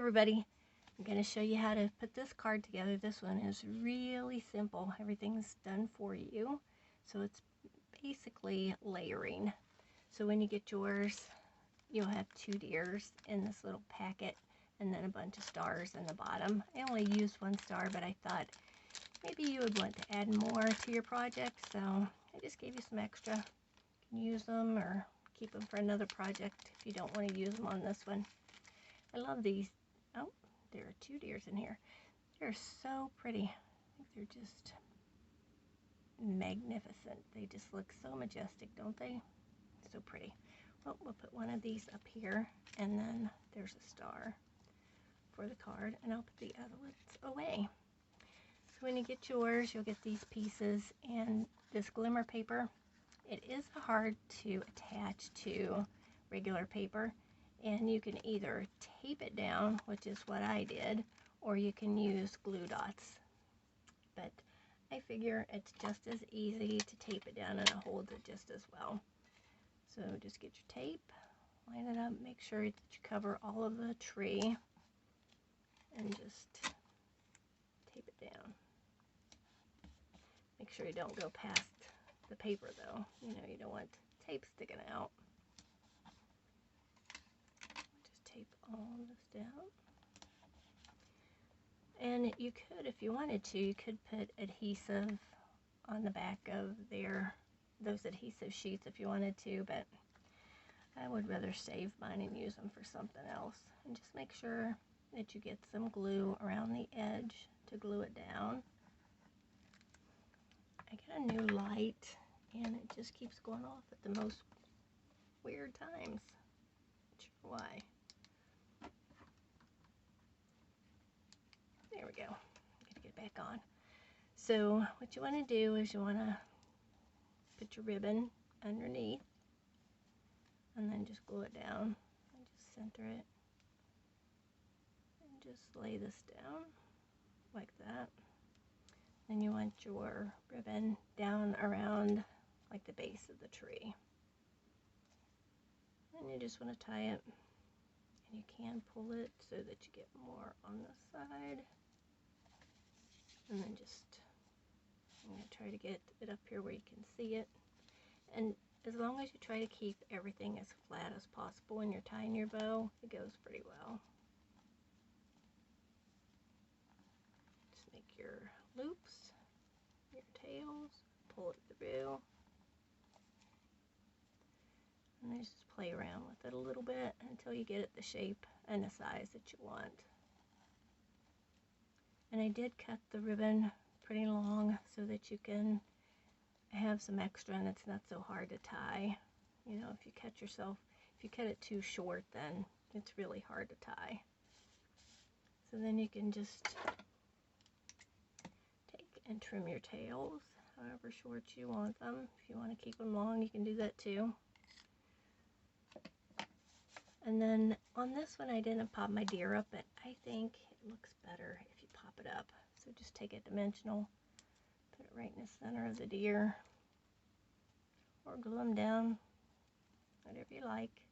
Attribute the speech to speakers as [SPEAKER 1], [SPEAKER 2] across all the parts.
[SPEAKER 1] everybody, I'm going to show you how to put this card together. This one is really simple. Everything's done for you. So it's basically layering. So when you get yours, you'll have 2 deers in this little packet and then a bunch of stars in the bottom. I only used 1 star, but I thought maybe you would want to add more to your project, so I just gave you some extra. You can use them or keep them for another project if you don't want to use them on this one. I love these. Oh, there are 2 deers in here. They're so pretty. I think they're just magnificent. They just look so majestic, don't they? So pretty. Well, we'll put one of these up here, and then there's a star for the card, and I'll put the other ones away. So when you get yours, you'll get these pieces and this glimmer paper. It is hard to attach to regular paper, and you can either tape it down, which is what I did, or you can use glue dots. But I figure it's just as easy to tape it down, and it holds it just as well. So just get your tape, line it up, make sure that you cover all of the tree, and just tape it down. Make sure you don't go past the paper though. You know, you don't want tape sticking out. Just tape all of this down. And you could, if you wanted to, you could put adhesive on the back of those adhesive sheets if you wanted to, but I would rather save mine and use them for something else. And just make sure that you get some glue around the edge to glue it down. I got a new light and it just keeps going off at the most weird times. Not sure why. There we go. I'm gonna get back on. So what you want to do is you want to put your ribbon underneath and then just glue it down and just center it and just lay this down like that. Then you want your ribbon down around like the base of the tree. And you just want to tie it, and you can pull it so that you get more on the side. And then just, I'm going to try to get it up here where you can see it. And as long as you try to keep everything as flat as possible when you're tying your bow, it goes pretty well. Just make your loops, your tails, pull it through, and then just play around with it a little bit until you get it the shape and the size that you want. And I did cut the ribbon pretty long so that you can have some extra and it's not so hard to tie. You know, if you cut it too short, then it's really hard to tie. So then you can just take and trim your tails however short you want them. If you want to keep them long, you can do that too. And then on this one, I didn't pop my deer up, but I think it looks better if you pop it up. So just take a dimensional, put it right in the center of the deer, or glue them down, whatever you like,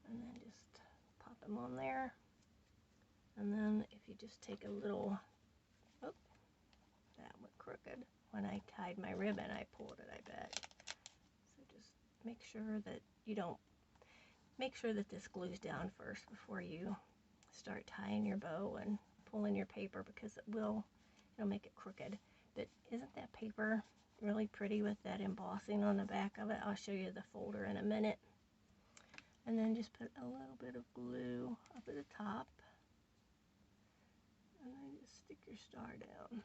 [SPEAKER 1] and then just pop them on there. And then if you just take a little, oh, that went crooked. When I tied my ribbon, I pulled it, I bet. So just make sure that you don't, make sure that this glues down first before you start tying your bow and pulling your paper, because it'll make it crooked. But isn't that paper really pretty with that embossing on the back of it? I'll show you the folder in a minute. And then just put a little bit of glue up at the top, and then just stick your star down.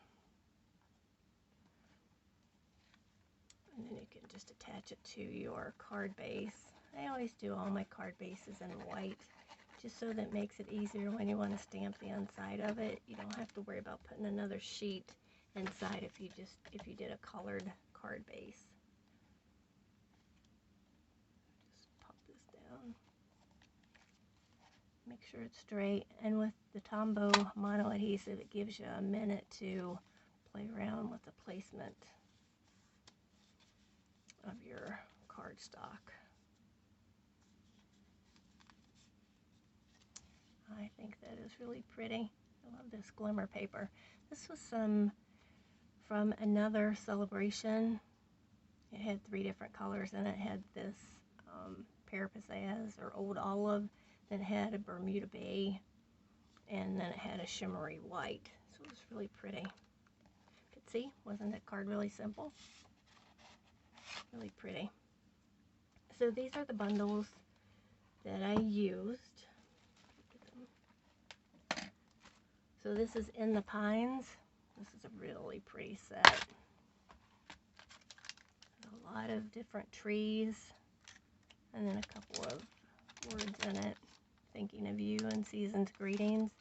[SPEAKER 1] And then you can just attach it to your card base. I always do all my card bases in white, just so that makes it easier when you want to stamp the inside of it. You don't have to worry about putting another sheet inside if you did a colored card base. Just pop this down. Make sure it's straight. And with the Tombow mono adhesive, it gives you a minute to play around with the placement of your cardstock. I think was really pretty. I love this glimmer paper. This was some from another celebration. It had 3 different colors in it. It had this pear pizzazz or old olive, then it had a Bermuda bay, and then it had a shimmery white. So it was really pretty. But see, wasn't that card really simple? Really pretty. So these are the bundles that I used. So this is In the Pines. This is a really pretty set. A lot of different trees, and then a couple of words in it. Thinking of you and season's greetings.